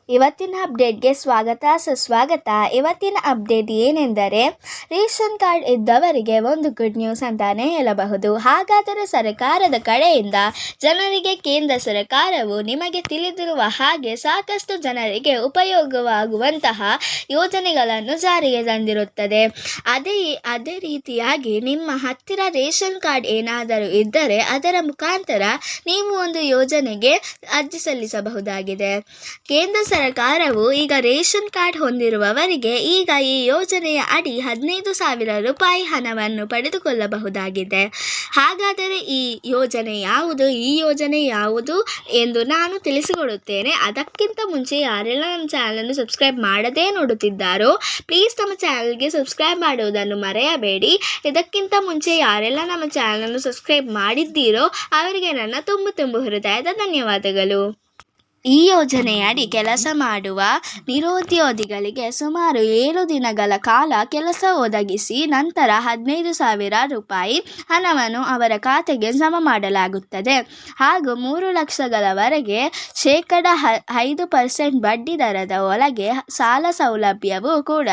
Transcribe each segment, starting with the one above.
ಇವತ್ತಿನ ಅಪ್ಡೇಟ್ಗೆ ಸ್ವಾಗತ ಸುಸ್ವಾಗತ. ಇವತ್ತಿನ ಅಪ್ಡೇಟ್ ಏನೆಂದರೆ ರೇಷನ್ ಕಾರ್ಡ್ ಇದ್ದವರಿಗೆ ಒಂದು ಗುಡ್ ನ್ಯೂಸ್ ಅಂತಾನೆ ಹೇಳಬಹುದು. ಹಾಗಾದರೆ ಸರ್ಕಾರದ ಕಡೆಯಿಂದ ಜನರಿಗೆ ಕೇಂದ್ರ ಸರ್ಕಾರವು ನಿಮಗೆ ತಿಳಿದಿರುವ ಹಾಗೆ ಸಾಕಷ್ಟು ಜನರಿಗೆ ಉಪಯೋಗವಾಗುವಂತಹ ಯೋಜನೆಗಳನ್ನು ಜಾರಿಗೆ ತಂದಿರುತ್ತದೆ. ಅದೇ ರೀತಿಯಾಗಿ ನಿಮ್ಮ ಹತ್ತಿರ ರೇಷನ್ ಕಾರ್ಡ್ ಏನಾದರೂ ಇದ್ದರೆ ಅದರ ಮುಖಾಂತರ ನೀವು ಒಂದು ಯೋಜನೆಗೆ ಅರ್ಜಿ ಸಲ್ಲಿಸಬಹುದಾಗಿದೆ. ಕೇಂದ್ರ ಸರ್ಕಾರವು ಈಗ ರೇಷನ್ ಕಾರ್ಡ್ ಹೊಂದಿರುವವರಿಗೆ ಈಗ ಈ ಯೋಜನೆಯ ಅಡಿ 15,000 ರೂಪಾಯಿ ಹಣವನ್ನು ಪಡೆದುಕೊಳ್ಳಬಹುದಾಗಿದೆ. ಹಾಗಾದರೆ ಈ ಯೋಜನೆ ಯಾವುದು ಎಂದು ನಾನು ತಿಳಿಸಿಕೊಡುತ್ತೇನೆ. ಅದಕ್ಕಿಂತ ಮುಂಚೆ ಯಾರೆಲ್ಲ ನಮ್ಮ ಚಾನಲನ್ನು ಸಬ್ಸ್ಕ್ರೈಬ್ ಮಾಡದೇ ನೋಡುತ್ತಿದ್ದಾರೋ ಪ್ಲೀಸ್ ನಮ್ಮ ಚಾನಲ್ಗೆ ಸಬ್ಸ್ಕ್ರೈಬ್ ಮಾಡುವುದನ್ನು ಮರೆಯಬೇಡಿ. ಇದಕ್ಕಿಂತ ಮುಂಚೆ ಯಾರೆಲ್ಲ ನಮ್ಮ ಚಾನಲನ್ನು ಸಬ್ಸ್ಕ್ರೈಬ್ ಮಾಡಿದ್ದೀರೋ ಅವರಿಗೆ ನನ್ನ ತುಂಬು ಹೃದಯದ ಧನ್ಯವಾದಗಳು. ಈ ಯೋಜನೆಯಡಿ ಕೆಲಸ ಮಾಡುವ ನಿರುದ್ಯೋಗಿಗಳಿಗೆ ಸುಮಾರು 7 ದಿನಗಳ ಕಾಲ ಕೆಲಸ ಒದಗಿಸಿ ನಂತರ 15,000 ರೂಪಾಯಿ ಹಣವನ್ನು ಅವರ ಖಾತೆಗೆ ಜಮಾ ಮಾಡಲಾಗುತ್ತದೆ. ಹಾಗೂ 3 ಲಕ್ಷಗಳವರೆಗೆ 5% ಬಡ್ಡಿ ದರದ ಒಳಗೆ ಸಾಲ ಸೌಲಭ್ಯವೂ ಕೂಡ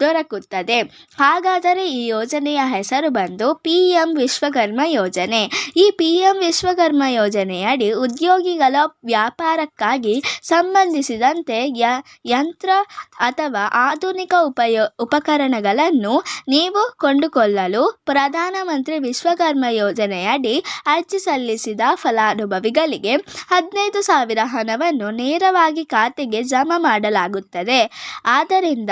ದೊರಕುತ್ತದೆ. ಹಾಗಾದರೆ ಈ ಯೋಜನೆಯ ಹೆಸರು ಬಂದು PM ವಿಶ್ವಕರ್ಮ ಯೋಜನೆ. ಈ PM ವಿಶ್ವಕರ್ಮ ಯೋಜನೆಯಡಿ ಉದ್ಯೋಗಿಗಳ ವ್ಯಾಪಾರಕ್ಕಾಗಿ ಸಂಬಂಧಿಸಿದಂತೆ ಯಂತ್ರ ಅಥವಾ ಆಧುನಿಕ ಉಪಕರಣಗಳನ್ನು ನೀವು ಕೊಂಡುಕೊಳ್ಳಲು ಪ್ರಧಾನಮಂತ್ರಿ ವಿಶ್ವಕರ್ಮ ಯೋಜನೆಯಡಿ ಅರ್ಜಿ ಸಲ್ಲಿಸಿದ ಫಲಾನುಭವಿಗಳಿಗೆ 15,000 ಹಣವನ್ನು ನೇರವಾಗಿ ಖಾತೆಗೆ ಜಮಾ ಮಾಡಲಾಗುತ್ತದೆ. ಆದ್ದರಿಂದ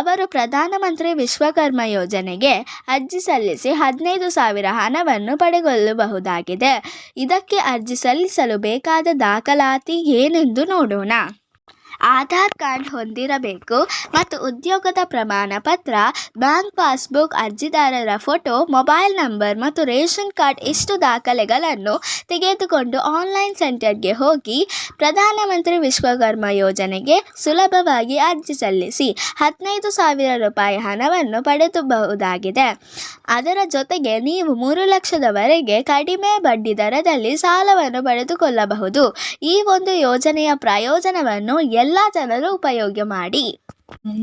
ಅವರು ಪ್ರಧಾನಮಂತ್ರಿ ವಿಶ್ವಕರ್ಮ ಯೋಜನೆಗೆ ಅರ್ಜಿ ಸಲ್ಲಿಸಿ 15,000 ಹಣವನ್ನು ಪಡೆದುಕೊಳ್ಳಬಹುದಾಗಿದೆ. ಇದಕ್ಕೆ ಅರ್ಜಿ ಸಲ್ಲಿಸಲು ಬೇಕಾದ ದಾಖಲಾತಿ ಏನೆಂದು ನೋಡೋಣ. ಆಧಾರ್ ಕಾರ್ಡ್ ಹೊಂದಿರಬೇಕು ಮತ್ತು ಉದ್ಯೋಗದ ಪ್ರಮಾಣ ಪತ್ರ, ಬ್ಯಾಂಕ್ ಪಾಸ್ಬುಕ್, ಅರ್ಜಿದಾರರ ಫೋಟೋ, ಮೊಬೈಲ್ ನಂಬರ್ ಮತ್ತು ರೇಷನ್ ಕಾರ್ಡ್ ಇಷ್ಟು ದಾಖಲೆಗಳನ್ನು ತೆಗೆದುಕೊಂಡು ಆನ್ಲೈನ್ ಸೆಂಟರ್ಗೆ ಹೋಗಿ ಪ್ರಧಾನಮಂತ್ರಿ ವಿಶ್ವಕರ್ಮ ಯೋಜನೆಗೆ ಸುಲಭವಾಗಿ ಅರ್ಜಿ ಸಲ್ಲಿಸಿ 15,000 ರೂಪಾಯಿ ಹಣವನ್ನು ಪಡೆಯಬಹುದಾಗಿದೆ. ಅದರ ಜೊತೆಗೆ ನೀವು 3 ಲಕ್ಷದವರೆಗೆ ಕಡಿಮೆ ಬಡ್ಡಿ ದರದಲ್ಲಿ ಸಾಲವನ್ನು ಪಡೆದುಕೊಳ್ಳಬಹುದು. ಈ ಒಂದು ಯೋಜನೆಯ ಪ್ರಯೋಜನವನ್ನು ಎಲ್ಲ ಜನರು ಉಪಯೋಗ ಮಾಡಿ.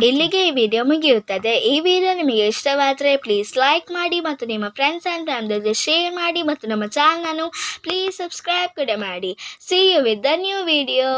ಇಲ್ಲಿಗೆ ಈ ವಿಡಿಯೋ ಮುಗಿಯುತ್ತದೆ. ಈ ವಿಡಿಯೋ ನಿಮಗೆ ಇಷ್ಟವಾದರೆ ಪ್ಲೀಸ್ ಲೈಕ್ ಮಾಡಿ ಮತ್ತು ನಿಮ್ಮ ಫ್ರೆಂಡ್ಸ್ ಆ್ಯಂಡ್ ಫ್ಯಾಮಿಲಿ ಶೇರ್ ಮಾಡಿ ಮತ್ತು ನಮ್ಮ ಚಾನಲನ್ನು ಪ್ಲೀಸ್ ಸಬ್ಸ್ಕ್ರೈಬ್ ಕೂಡ ಮಾಡಿ. See you with the new video.